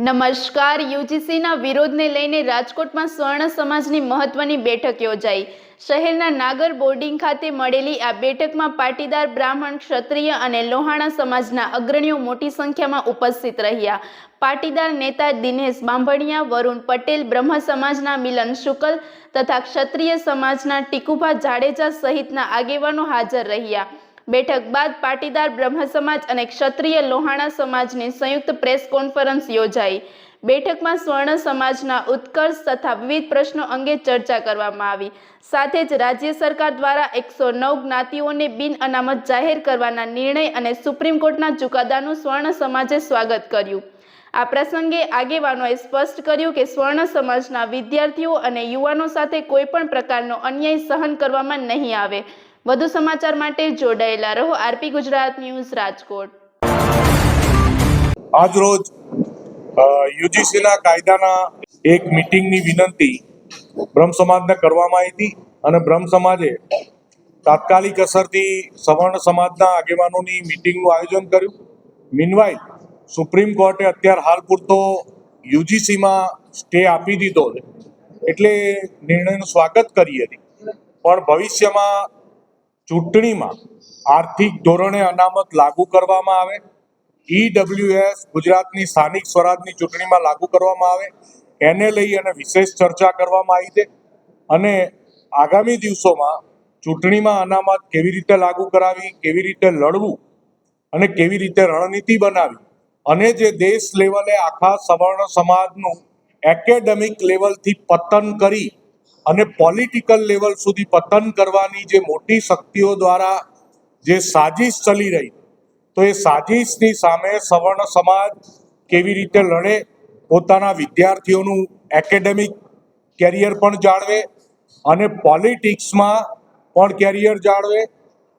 નમસ્કાર. યુજીસીના વિરોધને લઈને રાજકોટમાં સ્વર્ણ સમાજની મહત્વની બેઠક યોજાઈ. શહેરના નાગર બોર્ડિંગ ખાતે મળેલી આ બેઠકમાં પાટીદાર, બ્રાહ્મણ, ક્ષત્રિય અને લોહાણા સમાજના અગ્રણીઓ મોટી સંખ્યામાં ઉપસ્થિત રહ્યા. પાટીદાર નેતા દિનેશ બાંભણિયા, વરુણ પટેલ, બ્રહ્મ સમાજના મિલન શુકલ તથા ક્ષત્રિય સમાજના ટીકુભા જાડેજા સહિતના આગેવાનો હાજર રહ્યા. બેઠક બાદ પાટીદાર, બ્રહ્મ સમાજ અને ક્ષત્રિય લોહાણા સમાજની સંયુક્ત પ્રેસ કોન્ફરન્સ યોજાઈ. બેઠકમાં સ્વર્ણ સમાજના ઉત્કર્ષ તથા વિવિધ પ્રશ્નો અંગે ચર્ચા કરવામાં આવી. સાથે જ રાજ્ય સરકાર દ્વારા 109 જ્ઞાતિઓને બિન અનામત જાહેર કરવાના નિર્ણય અને સુપ્રીમ કોર્ટના ચુકાદાનું સ્વર્ણ સમાજે સ્વાગત કર્યું. આ પ્રસંગે આગેવાનોએ સ્પષ્ટ કર્યું કે સ્વર્ણ સમાજના વિદ્યાર્થીઓ અને યુવાનો સાથે કોઈ પણ પ્રકારનો અન્યાય સહન કરવામાં નહીં આવે. વધુ સમાચાર માટે જોડાયેલા રહો આરપી ગુજરાત ન્યૂઝ રાજકોટ. આજ રોજ યુજીસીના કાયદાના એક મીટિંગની વિનંતી બ્રહ્મ સમાજને કરવામાં આવી હતી અને બ્રહ્મ સમાજે તાત્કાલિક અસરથી સવર્ણ સમાજના આગેવાનોની મીટિંગનું આયોજન કર્યું. મીનવાઇલ સુપ્રીમ કોર્ટે અત્યાર હાલ પૂરતો યુજીસીમાં સ્ટે આપી દીધો છે, એટલે નિર્ણયનું સ્વાગત કરી હતી. પણ ભવિષ્યમાં ચૂંટણીમાં આર્થિક ધોરણે અનામત લાગુ કરવામાં આવે, EWS ગુજરાતની સ્થાનિક સ્વરાજની ચૂંટણીમાં લાગુ કરવામાં આવે, એને લઈ અને વિશેષ ચર્ચા કરવામાં આવી છે. અને આગામી દિવસોમાં ચૂંટણીમાં અનામત કેવી રીતે લાગુ કરાવી, કેવી રીતે લડવું અને કેવી રીતે રણનીતિ બનાવી અને જે દેશ લેવલે આખા સવર્ણ સમાજનું એકેડેમિક લેવલથી પતન કરી અને પોલિટિકલ લેવલ સુધી પતન કરવાની જે મોટી શક્તિઓ દ્વારા જે સાજિશ ચલી રહી, તો એ સાજિશની સામે સવર્ણ સમાજ કેવી રીતે લડે, પોતાના વિદ્યાર્થીઓનું એકેડેમિક કેરિયર પણ જાળવે અને પોલિટિક્સમાં પણ કેરિયર જાળવે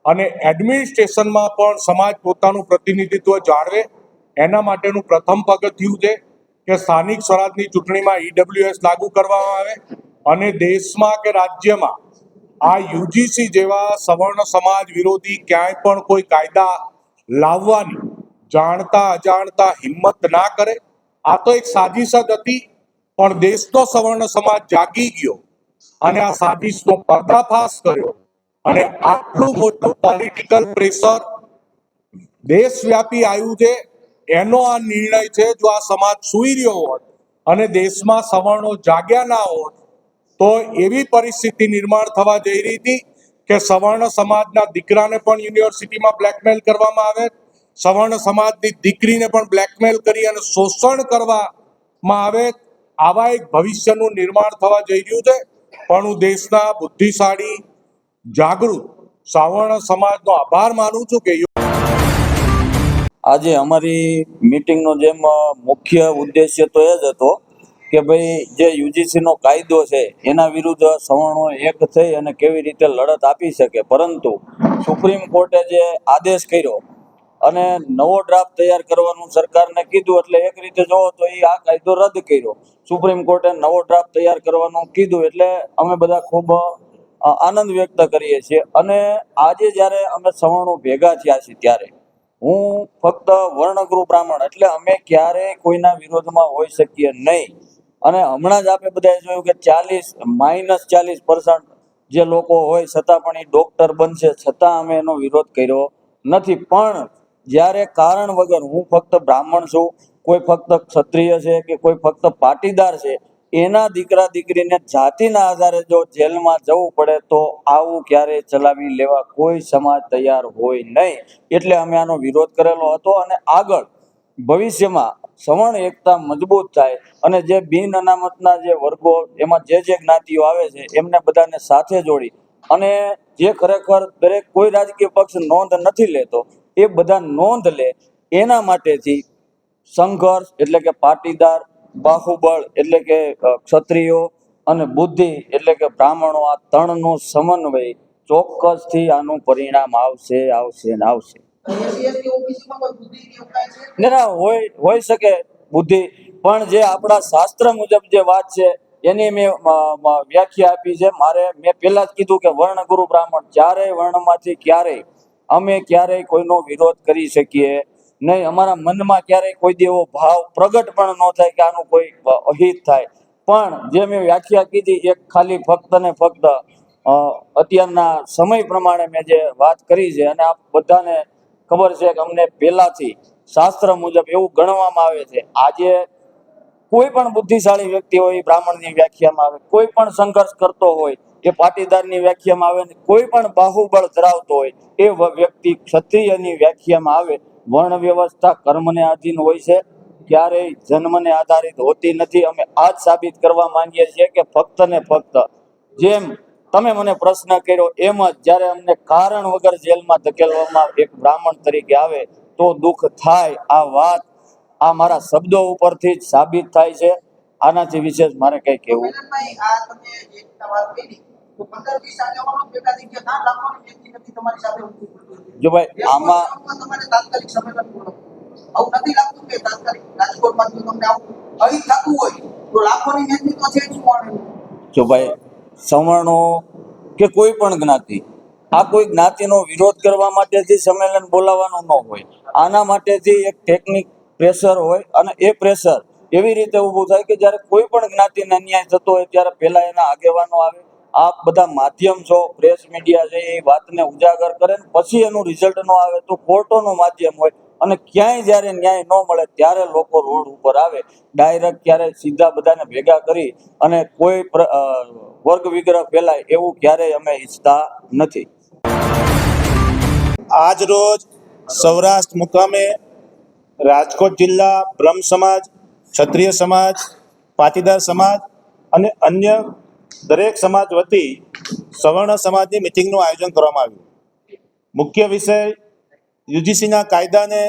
અને એડમિનિસ્ટ્રેશનમાં પણ સમાજ પોતાનું પ્રતિનિધિત્વ જાળવે, એના માટેનું પ્રથમ પગથિયું છે કે સ્થાનિક સ્વરાજની ચૂંટણીમાં EWS લાગુ કરવામાં આવે અને દેશમાં કે રાજ્યમાં આ યુજીસી જેવા સવર્ણ સમાજ વિરોધી ક્યાંય પણ કોઈ કાયદા લાવવાની જાણતા અજાણતા હિંમત ના કરે. આ તો એક સાજિશ જ હતી, પણ દેશનો સવર્ણ સમાજ જાગી ગયો અને આ સાજિશનો પર્દાફાશ કર્યો અને આટલું મોટું પોલિટિકલ પ્રેશર દેશવ્યાપી આવ્યું છે. એનો આ નિર્ણય છે. જો આ સમાજ સૂઈ રહ્યો હોત અને દેશમાં સવર્ણો જાગ્યા ના હોત તો એવી પરિસ્થિતિ નિર્માણ થવા જઈ રહી હતી કે સવર્ણ સમાજના દીકરાને પણ યુનિવર્સિટીમાં બ્લેકમેલ કરવામાં આવે, સવર્ણ સમાજની દીકરીને પણ બ્લેકમેલ કરી અને શોષણ કરવામાં આવે. આવા એક ભવિષ્યનું નિર્માણ થવા જઈ રહ્યું છે. પણ હું દેશના બુદ્ધિશાળી, જાગૃત સવર્ણ સમાજનો આભાર માનું છું કે આજે અમારી મીટિંગનો જેમ મુખ્ય ઉદ્દેશ્ય તો એ જ હતો કે ભાઈ જે યુજીસીનો કાયદો છે એના વિરુદ્ધ સવર્ણો એક થઈ અને કેવી રીતે લડત આપી શકે. પરંતુ સુપ્રીમ કોર્ટે જે આદેશ કર્યો અને નવો ડ્રાફ્ટ તૈયાર કરવાનું સરકારને કીધું, એટલે એક રીતે જોવો તો એ આ કાયદો રદ કર્યો. સુપ્રીમ કોર્ટે નવો ડ્રાફ્ટ તૈયાર કરવાનું કીધું એટલે અમે બધા ખૂબ આનંદ વ્યક્ત કરીએ છીએ. અને આજે જ્યારે અમે સવર્ણો ભેગા થયા છીએ ત્યારે હું ફક્ત વર્ણગૃહ બ્રાહ્મણ, એટલે અમે ક્યારેય કોઈના વિરોધમાં હોઈ શકીએ નહીં. અને હમણાં જ આપણે બધાએ જોયું કે -40% જે લોકો હોય છતાં પણ એ ડોક્ટર બનશે, છતાં અમે એનો વિરોધ કર્યો નથી. પણ જ્યારે કારણ વગર હું ફક્ત બ્રાહ્મણ છું, કોઈ ફક્ત ક્ષત્રિય છે કે કોઈ ફક્ત પાટીદાર છે, એના દીકરા દીકરીને જાતિના આધારે જો જેલમાં જવું પડે તો આવું ક્યારેય ચલાવી લેવા કોઈ સમાજ તૈયાર હોય નહીં. એટલે અમે આનો વિરોધ કરેલો હતો. અને આગળ ભવિષ્યમાં સવર્ણ એકતા મજબૂત થાય અને જે બિન અનામતના જે વર્ગો એમાં જે જ્ઞાતિઓ આવે છે એમને બધાને સાથે જોડી અને જે ખરેખર દરેક કોઈ રાજકીય પક્ષ નોંધ નથી લેતો એ બધા નોંધ લે, એના માટેથી સંઘર્ષ એટલે કે પાટીદાર, બાહુબળ એટલે કે ક્ષત્રિયો અને બુદ્ધિ એટલે કે બ્રાહ્મણો, આ ત્રણનો સમન્વય ચોક્કસથી આનું પરિણામ આવશે ને આવશે. ના હોય શકે બુદ્ધિ, પણ જે આપણા શાસ્ત્ર મુજબ જે વાત છે એની મેં વ્યાખ્યા આપી છે. મેં પહેલા જ કીધું કે વર્ણગુરુ બ્રાહ્મણ, ચારેય વર્ણમાંથી ક્યારેય કોઈનો વિરોધ કરી શકીએ નહીં અમારા મનમાં ક્યારેય કોઈ દી એવો ભાવ પ્રગટ પણ ન થાય કે આનું કોઈ અહિત થાય. પણ જે મેં વ્યાખ્યા કીધી એક ખાલી ફક્ત ને ફક્ત અત્યારના સમય પ્રમાણે મેં જે વાત કરી છે, અને આપ બધાને ખબર છે કે અમને પહેલાથી શાસ્ત્ર મુજબ એવું ગણવામાં આવે છે, આજે કોઈ પણ બુદ્ધિશાળી વ્યક્તિ હોય બ્રાહ્મણની વ્યાખ્યામાં આવે, કોઈ પણ સંઘર્ષ કરતો હોય એ પાટીદારની વ્યાખ્યામાં આવે, કોઈ પણ બાહુબળ ધરાવતો હોય એ વ્યક્તિ ક્ષત્રિયની વ્યાખ્યામાં આવે. વર્ણ વ્યવસ્થા કર્મને આધીન હોય છે, ક્યારેય જન્મને આધારિત હોતી નથી. અમે આ જ સાબિત કરવા માંગીએ છીએ કે ફક્ત ને ફક્ત જેમ તમે મને પ્રશ્ન કર્યો એમ જ જ્યારે અમને કારણ વગર જેલમાં ધકેલવામાં એક બ્રાહ્મણ તરીકે આવે તો દુઃખ થાય. આ વાત આ મારા શબ્દો ઉપરથી જ સાબિત થાય છે. આનાથી વિશેષ મારે કઈ કહેવું ભાઈ, આ તમે જે રીતના વાત કરી તો 15-20 આગેવાનો ભેગા થઈ ગયા, ના લાખોની વ્યક્તિ નથી તમારી સાથે ઊભું પડતું. જો ભાઈ આમાં તમારે તાત્કાલિક સંમેલન બોલાવવું. આવું નથી લાગતું કે તાત્કાલિક રાજકોટમાં જો તમને આવું અહીં થતું હોય તો લાખોની વ્યક્તિ તો છે જ પણ. જો ભાઈ સવર્ણો કે કોઈ પણ જ્ઞાતિ, આ કોઈ જ્ઞાતિનો વિરોધ કરવા માટેથી સંમેલન બોલાવવાનું ન હોય. આના માટેથી એક ટેકનિક પ્રેશર હોય, અને એ પ્રેશર એવી રીતે ઊભું થાય કે જ્યારે કોઈ પણ જ્ઞાતિને અન્યાય થતો હોય ત્યારે પહેલા એના આગેવાનો આવે. આપ બધા માધ્યમ છો, પ્રેસ મીડિયા છે, એ વાતને ઉજાગર કરે ને પછી એનું રિઝલ્ટ ન આવે તો કોર્ટોનું માધ્યમ હોય. અને ક્યાંય જ્યારે ન્યાય ન મળે ત્યારે લોકો રોડ ઉપર આવે. ડાયરેક્ટ ક્યારેય સીધા બધાને ભેગા કરી અને કોઈ વર્ગ વિગ્રહ ફેલાય એવું ક્યારેય અમે ઈચ્છતા નથી. આજ રોજ સૌરાષ્ટ્ર મુકામે રાજકોટ જિલ્લા બ્રહ્મ સમાજ, ક્ષત્રિય સમાજ, પાટીદાર સમાજ અને અન્ય દરેક સમાજ વતી સવર્ણ સમાજની મિટિંગનું આયોજન કરવામાં આવ્યું. મુખ્ય વિષય યુજીસીના કાયદાને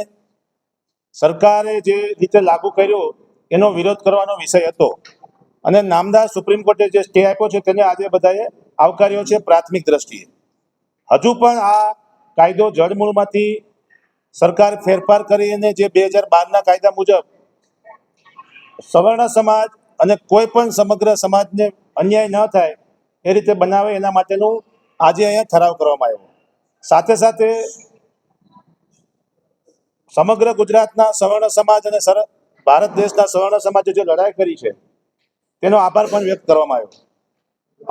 સરકારે જે રીતે લાગુ કર્યો એનો વિરોધ કરવાનો વિષય હતો, અને નામદાર સુપ્રીમ કોર્ટે જે સ્ટે આપ્યો છે તેને આજે બધાએ આવકાર્યો છે. પ્રાથમિક દ્રષ્ટિએ હજુ પણ આ કાયદો જડમૂળમાંથી સરકાર ફેરફાર કરીને જે 2012ના કાયદા મુજબ સવર્ણ સમાજ અને કોઈ પણ સમગ્ર સમાજને અન્યાય ન થાય એ રીતે બનાવે એના માટેનું આજે અહીંયા ઠરાવ કરવામાં આવ્યો. સાથે સાથે સમગ્ર ગુજરાતના સવર્ણ સમાજ અને ભારત દેશના સવર્ણ સમાજે જે લડાઈ કરી છે તેનો આભાર પણ વ્યક્ત કરવામાં આવ્યો.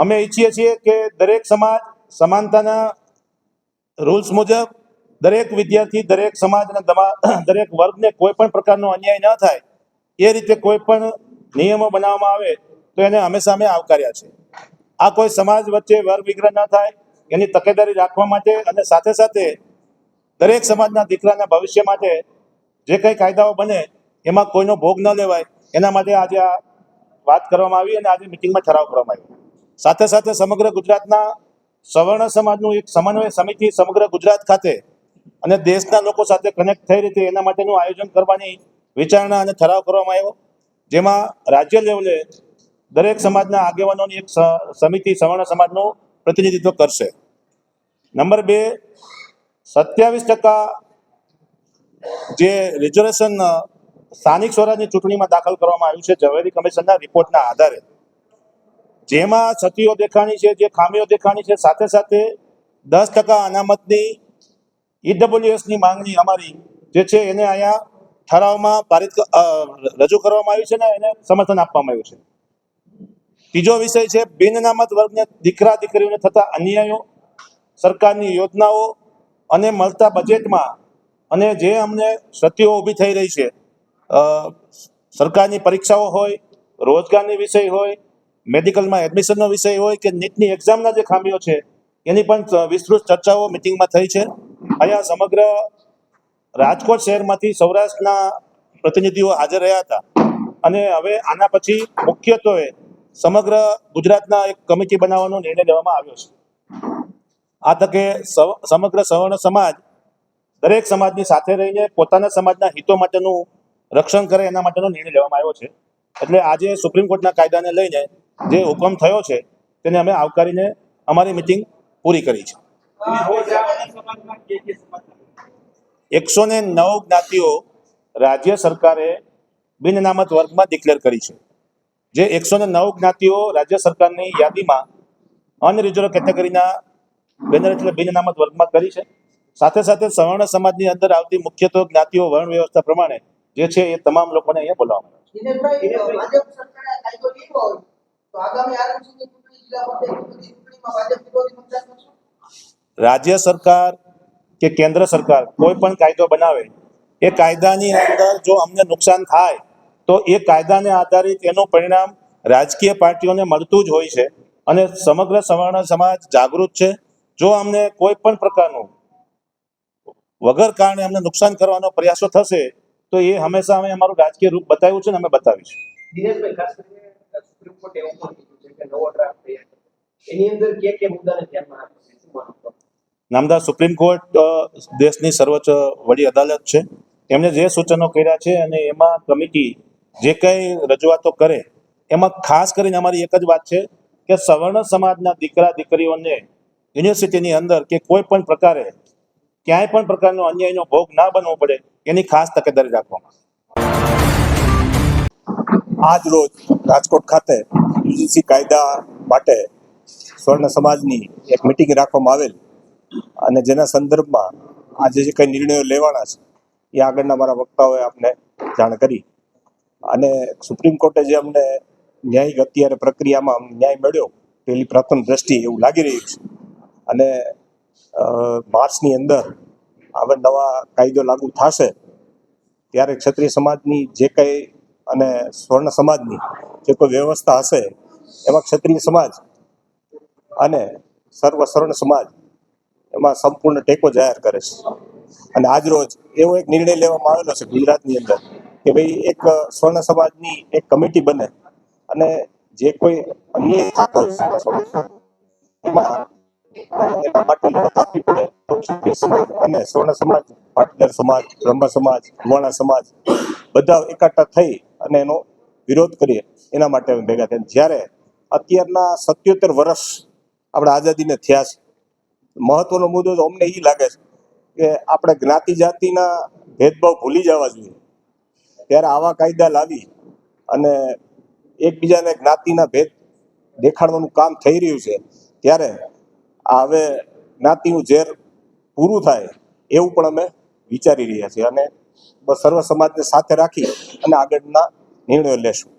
અમે ઈચ્છીએ છીએ કે દરેક સમાજ સમાનતાના રૂલ્સ મુજબ દરેક વિદ્યાર્થી, દરેક સમાજ અને દરેક વર્ગને કોઈ પણ પ્રકારનો અન્યાય ન થાય એ રીતે કોઈ પણ નિયમો બનાવવામાં આવે તો એને હંમેશા અમે આવકાર્યા છે. આ કોઈ સમાજ વચ્ચે વર્ગ વિગ્રહ ન થાય એની તકેદારી રાખવા માટે, અને સાથે સાથે દરેક સમાજના દીકરાના ભવિષ્ય માટે જે કંઈ કાયદાઓ બને એમાં કોઈનો ભોગ ન લેવાય એના માટે આજે આ વાત કરવામાં આવી અને આજે મિટિંગમાં ઠરાવ કરવામાં આવ્યો. સાથે સાથે સમગ્ર ગુજરાતના સવર્ણ સમાજનું એક સમન્વય સમિતિ સમગ્ર ગુજરાત ખાતે અને દેશના લોકો સાથે કનેક્ટ થઈ રીતે એના માટેનું આયોજન કરવાની વિચારણા અને ઠરાવ કરવામાં આવ્યો, જેમાં રાજ્ય લેવલે દરેક સમાજના આગેવાનોની એક સમિતિ સવર્ણ સમાજનું પ્રતિનિધિત્વ કરશે. નંબર 2, 27% જે રિઝર્વેશન સ્થાનિક સ્વરાજની ચૂંટણીમાં દાખલ કરવામાં આવ્યું છે ઝવેરી કમિશનના રિપોર્ટના આધારે, જેમાં ક્ષતિઓ દેખાણી છે, જે ખામીઓ દેખાણી છે, સાથે સાથે 10% અનામતની ઈડબ્લ્યુએસની માંગણી અમારી જે છે એને અહીંયા ઠરાવમાં રજૂ કરવામાં આવ્યું છે ને એને સમર્થન આપવામાં આવ્યું છે. ત્રીજો વિષય છે બિન અનામત વર્ગને દીકરા દીકરીઓને થતા અન્યાયો, સરકારની યોજનાઓ અને મળતા બજેટમાં, અને જે અમને ક્ષતિઓ ઊભી થઈ રહી છે, સરકારની પરીક્ષાઓ હોય, રોજગારની વિષય હોય, મેડિકલમાં એડમિશનનો વિષય હોય કે નીટની એક્ઝામના જે ખામીઓ છે એની પણ વિસ્તૃત ચર્ચાઓ મિટિંગમાં થઈ છે. અહીંયા સમગ્ર રાજકોટ શહેરમાંથી સૌરાષ્ટ્રના પ્રતિનિધિઓ હાજર રહ્યા હતા, અને હવે આના પછી મુખ્યત્વે સમગ્ર ગુજરાતના એક કમિટી બનાવવાનો નિર્ણય લેવામાં આવ્યો છે. આ તકે સમગ્ર સવર્ણ સમાજ દરેક સમાજની સાથે રહીને પોતાના સમાજના હિતો માટેનું રક્ષણ કરે એના માટેનો નિર્ણય લેવામાં આવ્યો છે. એટલે આજે સુપ્રીમ કોર્ટના કાયદાને લઈને જે હુકમ થયો છે તેને અમે આવકારીને અમારી મિટિંગ પૂરી કરી છે. 109 જ્ઞાતિઓ રાજ્ય સરકારે બિન અનામત વર્ગમાં ડિક્લેર કરી છે. જે 109 જ્ઞાતિઓ રાજ્ય સરકારની યાદીમાં અનરિઝર્વ કેટેગરીના બેનર એટલે બિન અનામત વર્ગમાં કરી છે. સાથે સાથે સવર્ણ સમાજની અંદર આવતી મુખ્યત્વે જ્ઞાતિઓ વર્ણ વ્યવસ્થા પ્રમાણે જે છે એ તમામ લોકોને અહીંયા બોલાવવામાં આવે છે. દિનેશભાઈ, ભાજપ સરકારે આ કાયદો લીધો હોય તો આગામી આરએમસીની ચૂંટણી, જિલ્લા પંચાયતની બધી ચૂંટણીમાં ભાજપ વિરોધી મતદાન કરશો? રાજ્ય સરકાર કે કેન્દ્ર સરકાર કોઈ પણ કાયદો બનાવે એ કાયદાની અંદર જો અમને નુકસાન થાય તો એ કાયદાને આધારિત એનું પરિણામ રાજકીય પાર્ટીઓને મળતું જ હોય છે અને સમગ્ર સવર્ણ સમાજ જાગૃત છે. જો અમને કોઈ પણ પ્રકારનું વગર કારણે અમને નુકસાન કરવાનો પ્રયાસો થશે તો એ હંમેશા અમે અમારું રાજકીય રૂપ બતાવ્યું છે ને અમે બતાવીશું. દિનેશભાઈ, ખાસ કરીને સુપ્રીમ કોર્ટે એવું પણ કીધું છે કે નવો ડ્રાફ્ટ તૈયાર કરો. એની અંદર કે મુદ્દાને ધ્યાનમાં રાખશે, શું માનો છો? નામદાર સુપ્રીમ કોર્ટ દેશની સર્વોચ્ચ વડી અદાલત છે. એમણે જે સૂચનો કર્યા છે અને એમાં કમિટી જે કંઈ રજૂઆતો કરે એમાં ખાસ કરીને અમારી એક જ વાત છે કે સવર્ણ સમાજના દીકરા દીકરીઓને યુનિવર્સિટીની અંદર કે કોઈ પણ પ્રકારે ક્યાંય પણ પ્રકારનો અન્યાયનો ભોગ ના બનવો પડે એની ખાસ તકેદારી રાખવામાં. આજ રોજ રાજકોટ ખાતે યુજીસી કાયદા માટે સ્વર્ણ સમાજની એક મિટિંગ રાખવામાં આવેલ અને જેના સંદર્ભમાં આજે જે કંઈ નિર્ણયો લેવાના છે એ આગળના મારા વક્તાઓએ આપને જાણ કરી અને સુપ્રીમ કોર્ટે જે અમને ન્યાયિક અત્યારે પ્રક્રિયામાં ન્યાય મળ્યો પેલી પ્રથમ દ્રષ્ટિએ એવું લાગી રહ્યું છે અને માર્ચની અંદર હવે નવા કાયદો લાગુ થશે ત્યારે ક્ષત્રિય સમાજની જે કંઈ અને સ્વર્ણ સમાજની જે કોઈ વ્યવસ્થા હશે એમાં ક્ષત્રિય સમાજ અને સર્વ સ્વર્ણ સમાજ એમાં સંપૂર્ણ ટેકો જાહેર કરે છે અને આજ રોજ એવો એક નિર્ણય લેવામાં આવેલો છે ગુજરાતની અંદર કે ભાઈ એક સ્વર્ણ સમાજની એક કમિટી બને અને જે કોઈ અન્યાય થતો હોય એમાં એના માટે લડત આપવી પડે તો ક્ષત્રિય સમાજ અને સ્વર્ણ સમાજ, પાટીદાર સમાજ, બ્રહ્મ સમાજ, વર્ણ સમાજ બધા એકઠા થઈ અને એનો વિરોધ કરીએ એના માટે અમે ભેગા થયા. જ્યારે અત્યારના 77 વર્ષ આપણે આઝાદીને થયા છે, મહત્વનો મુદ્દો તો અમને એ લાગે છે કે આપણે જ્ઞાતિ જાતિના ભેદભાવ ભૂલી જવા જોઈએ. ત્યારે આવા કાયદા લાવી અને એકબીજાને જ્ઞાતિના ભેદ દેખાડવાનું કામ થઈ રહ્યું છે ત્યારે આ હવે જ્ઞાતિનું ઝેર પૂરું થાય એવું પણ અમે વિચારી રહ્યા છીએ અને સર્વ સમાજને સાથે રાખી અને આગળના નિર્ણયો લેશું.